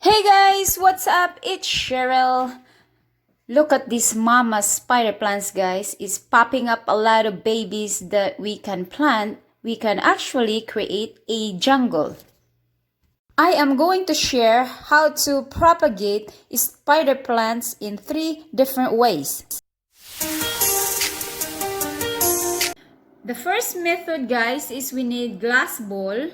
Hey guys, what's up? It's Cheryl. Look at these mama spider plants, guys. It's popping up a lot of babies that we can plant. We can actually create a jungle. I am going to share how to propagate spider plants in 3 different ways. The first method, guys, is we need glass bowl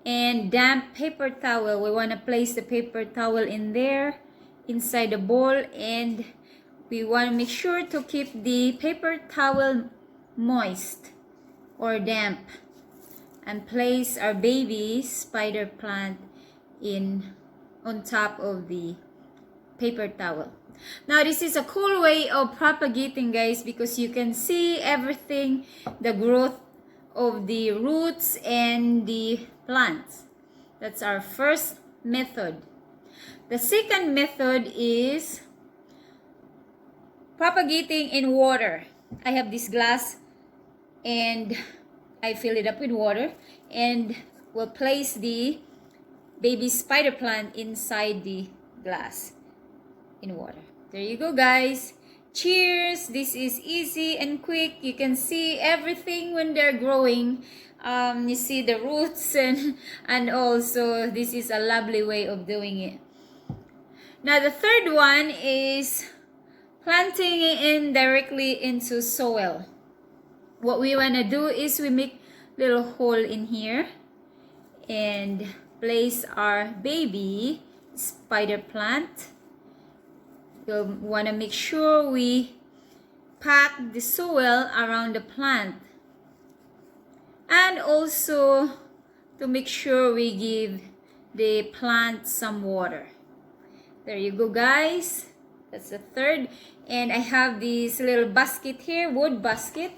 and damp paper towel. We want to place the paper towel in there inside the bowl, and we want to make sure to keep the paper towel moist or damp, and place our baby spider plant on top of the paper towel. Now this is a cool way of propagating, guys, because you can see everything, the growth of the roots and the plants. That's our first method. The second method is propagating in water. I have this glass and I fill it up with water, and we'll place the baby spider plant inside the glass in water. There you go, guys. Cheers! This is easy and quick. You can see everything when they're growing. You see the roots and also this is a lovely way of doing it. Now the third one is planting it in directly into soil. What we want to do is we make little hole in here and place our baby spider plant. You'll want to make sure we pack the soil around the plant, and also to make sure we give the plant some water. There you go, guys. That's the third. And I have this little basket here, wood basket.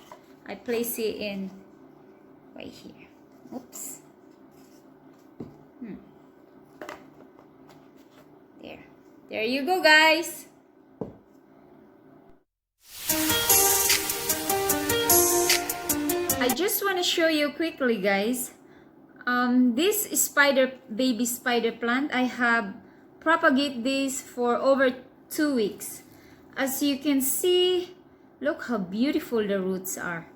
I place it in right here. Oops. There you go, guys. I just want to show you quickly, guys. This baby spider plant, I have propagated this for over 2 weeks. As you can see, look how beautiful the roots are.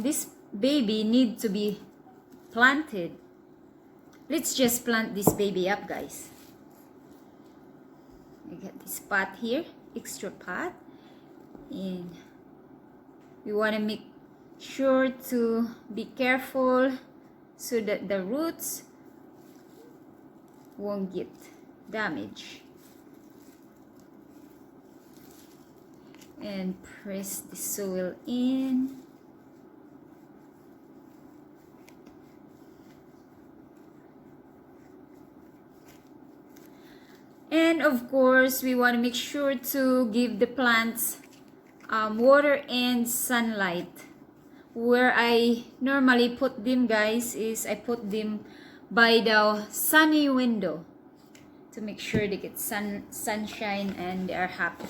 This baby needs to be planted. Let's just plant this baby up, guys. I got this pot here, extra pot, and we want to make sure to be careful so that the roots won't get damaged. And press the soil in. And of course, we want to make sure to give the plants water and sunlight. Where I normally put them, guys, is I put them by the sunny window to make sure they get sunshine and they are happy.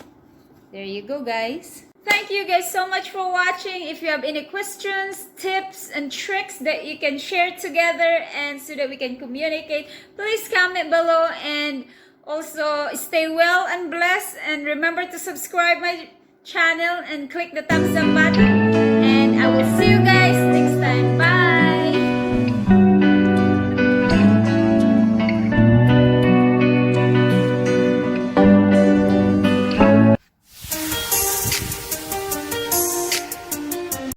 There you go, guys. Thank you guys so much for watching. If you have any questions, tips, and tricks that you can share together and so that we can communicate, please comment below, and also stay well and blessed, and remember to subscribe my channel and click the thumbs up button, and I will see you guys